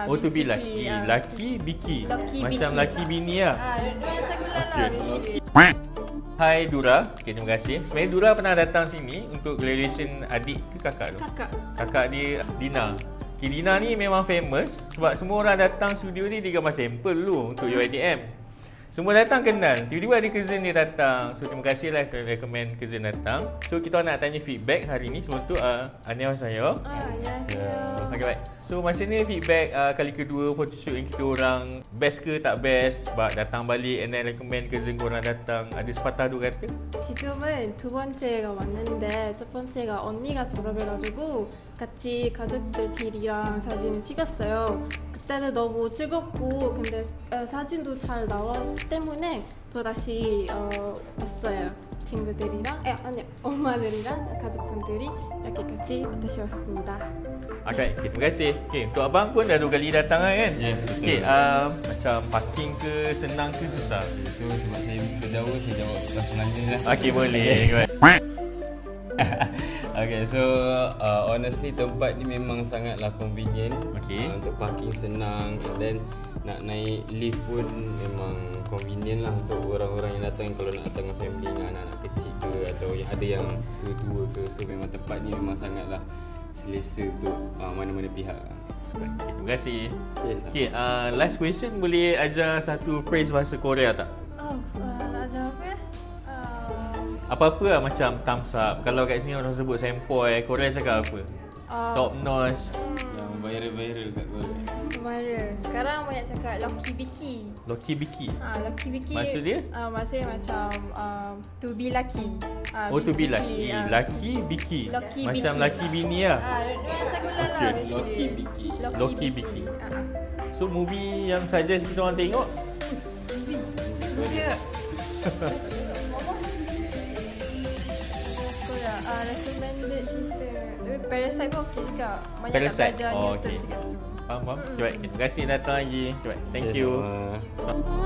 Oh, to be lucky. Lucky Biki. Macam Biki. lucky bini lah. Macam gula lah basically. Hai Dura. Okay, terima kasih. Sebenarnya Dura pernah datang sini untuk graduation adik ke kakak tu? Kakak dia, Dina. Okay, Dina ni memang famous sebab semua orang datang studio ni dia gambar sampel dulu untuk UiTM. Semua datang kenal. Tiba-tiba ada cousin dia datang. So terima kasih lah kerana recommend cousin datang. So kita nak tanya feedback hari ni. Semua tu annyeonghaseyo. Annyeonghaseyo. Okay, baik. So masa ni feedback kali kedua photoshoot yang kita orang best ke tak best sebab datang balik and then recommend cousin korang datang. Ada sepatah dua kata? 지금은 두 번째가 왔는데 첫 번째가 언니가 졸업해가지고 같이 가족들끼리랑 사진을 찍었어요. 그때는 너무 즐겁고 근데 사진도 잘 나왔기 때문에 또 다시 왔어요. 친구들이랑 아니요 엄마들이랑 가족분들이 이렇게 같이 다시 왔습니다. Okay, terima kasih. Okay, untuk abang pun dah 2 kali datang kan? Yes, betul. Okay, macam parking ke senang ke susah? So sebab saya buka jauh, saya jawab langsung je lah. Okay, boleh. Okay, so honestly tempat ni memang sangatlah convenient. Okay. Untuk parking senang, and then nak naik lift pun memang convenient lah untuk orang-orang yang datang. Kalau nak datang dengan family, dengan anak-anak kecil ke atau yang ada yang tua-tua ke. So memang tempat ni memang sangatlah selesa untuk mana-mana pihak. Okay, terima kasih. Yes, Okay, last question, boleh ajar satu phrase bahasa Korea tak? nak jawab ya? Apa-apa lah macam thumbs up. Kalau kat sini orang sebut sempoi, Korea cakap apa? Top notch. Yang viral-viral kat Korea. Kemarin. Sekarang banyak cakap Lucky Biki. Lucky Biki. Lucky Biki. Maksud dia? Maksudnya macam to be lucky. Oh, to be lucky. Lucky Biki. Lucky Macam Biki. lucky bini lah. Macam gula lah Okay. basically. Lucky Biki. Lucky Biki. So movie yang suggest kita orang tengok? Movie. Recommended cerita. Tapi Parasite pun okey juga. Banyak nak Parasite? belajar Oh, Newton okay. dekat situ. Faham? Terima kasih datang lagi. Thank Yes, you. sama.